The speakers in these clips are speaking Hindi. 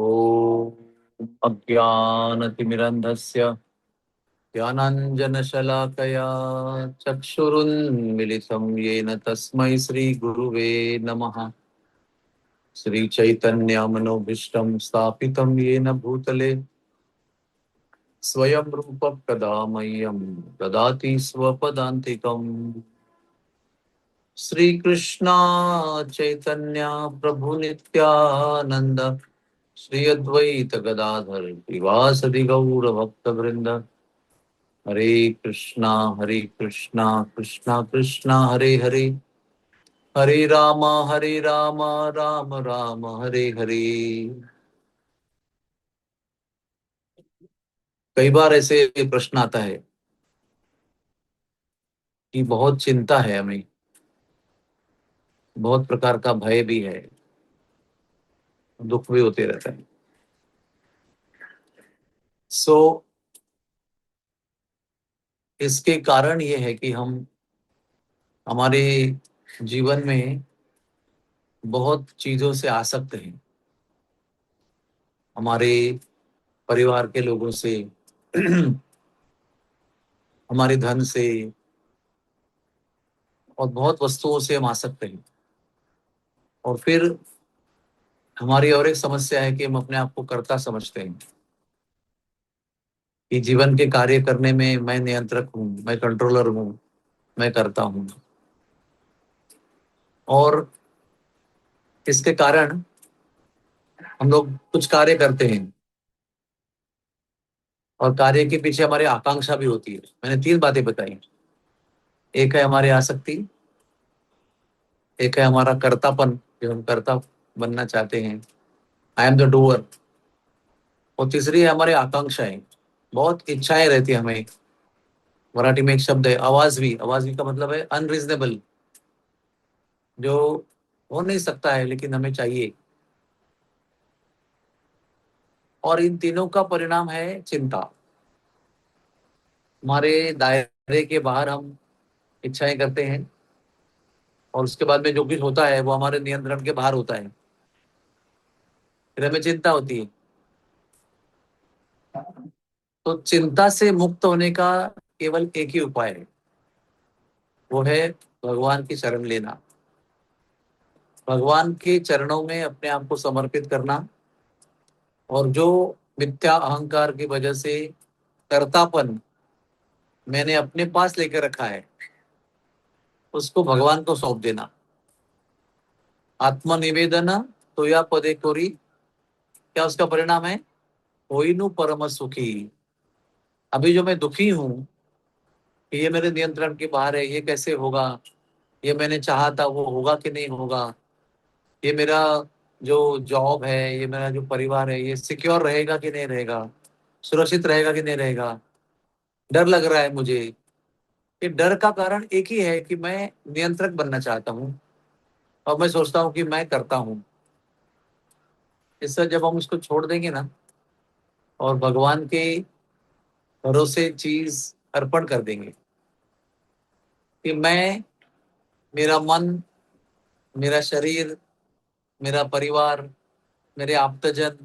ॐ अज्ञानतिमिरन्धस्य ज्ञानाञ्जनशलाकया चक्षुरुन्मिलितं येन तस्मै श्रीगुरुवे नमः। श्रीचैतन्यमनोभीष्टं स्थापितं येन भूतले स्वयं रूपः कदा मह्यं ददाति स्वपदान्तिकम्। श्रीकृष्ण चैतन्य प्रभु नित्यानंद श्री अद्वैत गदाधर श्रीवासदि गौर भक्त वृंद। हरे कृष्णा कृष्णा कृष्णा हरे हरे, हरे राम राम राम हरे हरे। कई बार ऐसे प्रश्न आता है कि बहुत चिंता है हमें, बहुत प्रकार का भय भी है, दुख भी होते रहता है। सो इसके कारण ये है कि हम हमारे जीवन में बहुत चीजों से आसक्त हैं, हमारे परिवार के लोगों से हमारे धन से और बहुत वस्तुओं से हम आसक्त हैं। और फिर हमारी और एक समस्या है कि हम अपने आप को कर्ता समझते हैं कि जीवन के कार्य करने में मैं नियंत्रक हूँ, मैं कंट्रोलर हूँ, मैं करता हूँ। और इसके कारण हम लोग कुछ कार्य करते हैं और कार्य के पीछे हमारी आकांक्षा भी होती है। मैंने तीन बातें बताई। एक है हमारी आसक्ति, एक है हमारा कर्तापन, जो हम कर्ता बनना चाहते हैं, आई एम द डूअर। और तीसरी है हमारी आकांक्षाएं, बहुत इच्छाएं रहती है हमें। मराठी में एक शब्द है आवाज भी। आवाज भी का मतलब है अनरीजनेबल, जो हो नहीं सकता है लेकिन हमें चाहिए। और इन तीनों का परिणाम है चिंता। हमारे दायरे के बाहर हम इच्छाएं करते हैं और उसके बाद में जो कुछ होता है वो हमारे नियंत्रण के बाहर होता है, फिर हमें चिंता होती है। तो चिंता से मुक्त होने का केवल एक ही उपाय है, वो है भगवान की शरण लेना, भगवान के चरणों में अपने आप को समर्पित करना। और जो मिथ्या अहंकार की वजह से कर्तापन मैंने अपने पास लेकर रखा है, उसको भगवान को सौंप देना। आत्मनिवेदन तो या पदे कोरी, क्या उसका परिणाम है? होइनु परम सुखी। अभी जो मैं दुखी हूं कि ये मेरे नियंत्रण के बाहर है, ये कैसे होगा, ये मैंने चाहा था वो होगा कि नहीं होगा, ये मेरा जो जॉब है, ये मेरा जो परिवार है, ये सिक्योर रहेगा कि नहीं रहेगा, सुरक्षित रहेगा कि नहीं रहेगा, डर लग रहा है मुझे। ये डर का कारण एक ही है कि मैं नियंत्रक बनना चाहता हूँ और मैं सोचता हूँ कि मैं करता हूँ। इससे जब हम उसको छोड़ देंगे ना और भगवान के भरोसे चीज अर्पण कर देंगे कि मैं, मेरा मन, मेरा शरीर, मेरा परिवार, मेरे आप्तजन,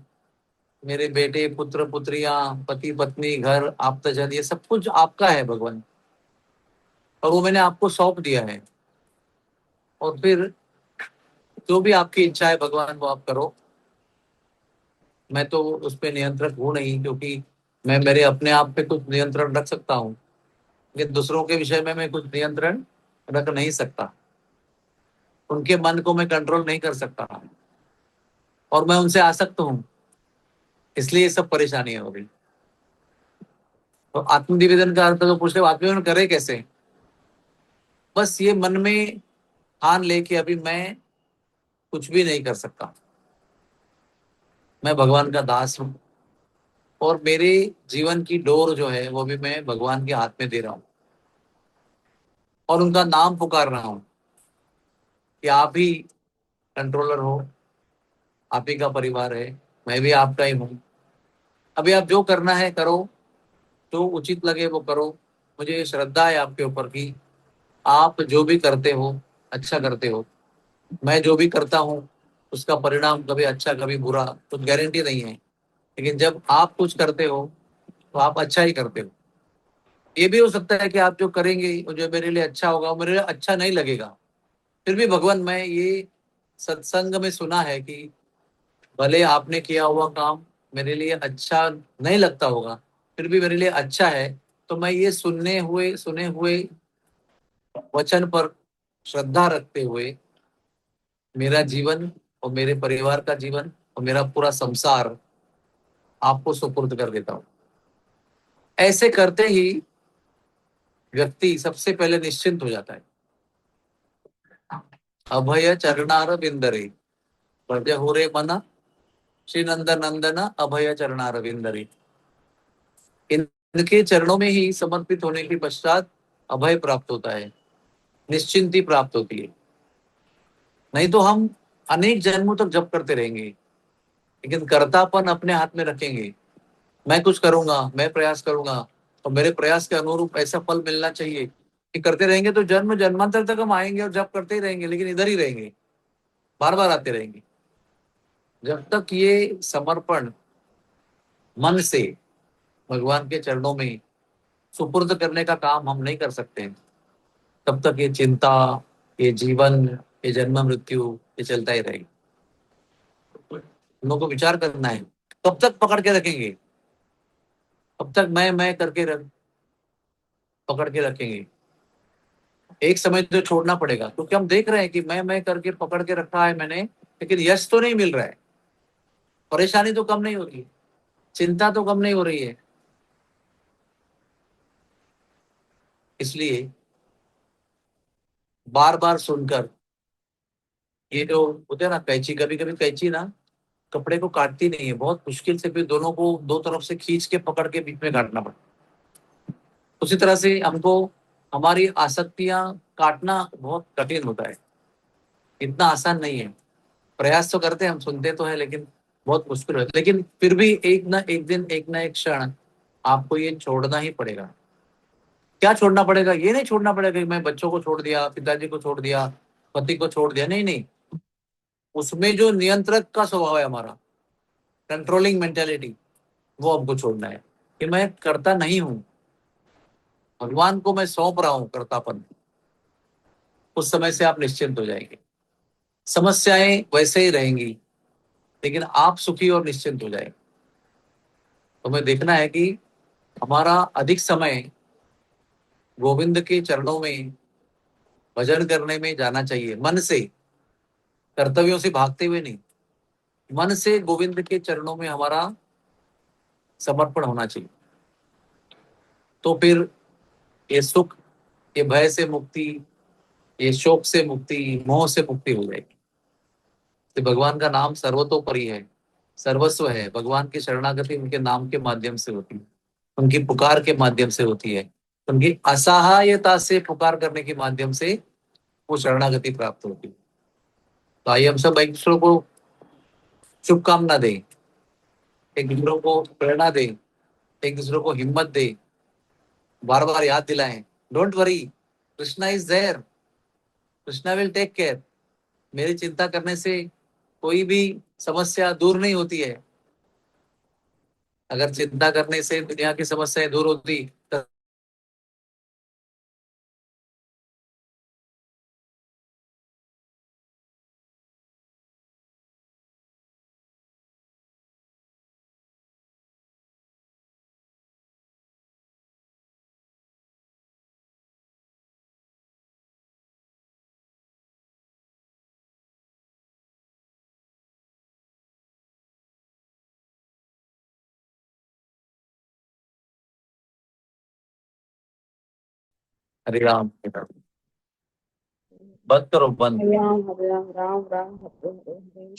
मेरे बेटे पुत्र पुत्रियां, पति पत्नी, घर, आप्तजन, ये सब कुछ आपका है भगवान, और वो मैंने आपको सौंप दिया है। और फिर जो भी आपकी इच्छा है भगवान वो आप करो। मैं तो उस पर नियंत्रक हूँ नहीं, क्योंकि मैं मेरे अपने आप पे कुछ नियंत्रण रख सकता हूँ लेकिन दूसरों के विषय में मैं कुछ नियंत्रण रख नहीं सकता। उनके मन को मैं कंट्रोल नहीं कर सकता और मैं उनसे आसक्त हूँ, इसलिए ये सब परेशानी हो गई। तो आत्मनिवेदन का अर्थ तो पूछ रहे हो, आत्मनिवेदन करे कैसे? बस ये मन में ठान ले कि अभी मैं कुछ भी नहीं कर सकता, मैं भगवान का दास हूँ और मेरे जीवन की डोर जो है वो भी मैं भगवान के हाथ में दे रहा हूँ और उनका नाम पुकार रहा हूँ कि आप ही कंट्रोलर हो, आप ही का परिवार है, मैं भी आपका ही हूँ। अभी आप जो करना है करो, जो उचित लगे वो करो। मुझे श्रद्धा है आपके ऊपर की आप जो भी करते हो अच्छा करते हो। मैं जो भी करता हूँ उसका परिणाम कभी अच्छा कभी बुरा, कुछ गारंटी नहीं है। लेकिन जब आप कुछ करते हो तो आप अच्छा ही करते हो। ये भी हो सकता है कि आप जो करेंगे वो जो मेरे लिए अच्छा होगा वो मेरे लिए अच्छा नहीं लगेगा, फिर भी भगवान, मैं ये सत्संग में सुना है कि भले आपने किया हुआ काम मेरे लिए अच्छा नहीं लगता होगा, फिर भी मेरे लिए अच्छा है, तो मैं ये सुने हुए वचन पर श्रद्धा रखते हुए मेरा जीवन और मेरे परिवार का जीवन और मेरा पूरा संसार आपको सुपुर्द कर देता हूँ। ऐसे करते ही व्यक्ति सबसे पहले निश्चिंत हो जाता है। अभय चरणार बिंदरे ब्रज हो रे मना, श्री नंदन नंदन अभय चरणार बिंदरे। इनके चरणों में ही समर्पित होने के पश्चात अभय प्राप्त होता है, निश्चिंती प्राप्त होती है। नहीं तो हम अनेक जन्मों तक जप करते रहेंगे, लेकिन कर्तापन अपने हाथ में रखेंगे। मैं कुछ करूंगा, मैं प्रयास करूंगा और मेरे प्रयास के अनुरूप ऐसा फल मिलना चाहिए, कि करते रहेंगे तो जन्म जन्मांतर तक हम आएंगे और जप करते ही रहेंगे, लेकिन इधर ही रहेंगे, बार बार आते रहेंगे। जब तक ये समर्पण मन से भगवान के चरणों में सुपुर्द करने का काम हम नहीं कर सकते हैं, तब तक ये चिंता, ये जीवन, ये जन्म मृत्यु ये चलता ही रहेगा। हम लोग को विचार करना है, कब तक पकड़ के रखेंगे, कब तक मैं करके पकड़ के रखेंगे। एक समय तो छोड़ना पड़ेगा, क्योंकि हम देख रहे हैं कि मैं करके पकड़ के रखा है मैंने, लेकिन यश तो नहीं मिल रहा है, परेशानी तो कम नहीं हो रही, चिंता तो कम नहीं हो रही है। इसलिए बार बार सुनकर, ये जो होते हैं ना कैंची, कभी कभी कैंची ना कपड़े को काटती नहीं है, बहुत मुश्किल से फिर दोनों को दो तरफ से खींच के पकड़ के बीच में काटना पड़ता है। उसी तरह से हमको हमारी आसक्तियां काटना बहुत कठिन होता है, इतना आसान नहीं है। प्रयास तो करते हैं हम, सुनते तो है, लेकिन बहुत मुश्किल है। लेकिन फिर भी एक ना एक दिन, एक ना एक क्षण आपको ये छोड़ना ही पड़ेगा। क्या छोड़ना पड़ेगा? ये नहीं छोड़ना पड़ेगा कि मैं बच्चों को छोड़ दिया, पिताजी को छोड़ दिया, पति को छोड़ दिया, नहीं नहीं। उसमें जो नियंत्रक का स्वभाव है हमारा, कंट्रोलिंग मेंटेलिटी, वो हमको छोड़ना है, कि मैं करता नहीं हूं, भगवान को मैं सौंप रहा हूं कर्तापन। उस समय से आप निश्चिंत हो जाएंगे। समस्याएं वैसे ही रहेंगी, लेकिन आप सुखी और निश्चिंत हो जाएंगे। तो हमें देखना है कि हमारा अधिक समय गोविंद के चरणों में भजन करने में जाना चाहिए, मन से, कर्तव्यों से भागते हुए नहीं, मन से गोविंद के चरणों में हमारा समर्पण होना चाहिए। तो फिर ये सुख, ये भय से मुक्ति, ये शोक से मुक्ति, मोह से मुक्ति हो जाएगी। तो भगवान का नाम सर्वतोपरि है, सर्वस्व है। भगवान की शरणागति उनके नाम के माध्यम से होती है, उनकी पुकार के माध्यम से होती है, उनकी असहायता से पुकार करने के माध्यम से वो शरणागति प्राप्त होती है। तो आइए हम सब एक दूसरों को शुभकामना दें, एक दूसरों को प्रेरणा दें, एक दूसरों को हिम्मत दें, बार बार याद दिलाएं, don't worry, Krishna is there, Krishna will take care. मेरी चिंता करने से कोई भी समस्या दूर नहीं होती है। अगर चिंता करने से दुनिया की समस्याएं दूर होती तो हरे राम, बंद करो, बंद। हरे राम हरे राम राम राम हरे हरे हरे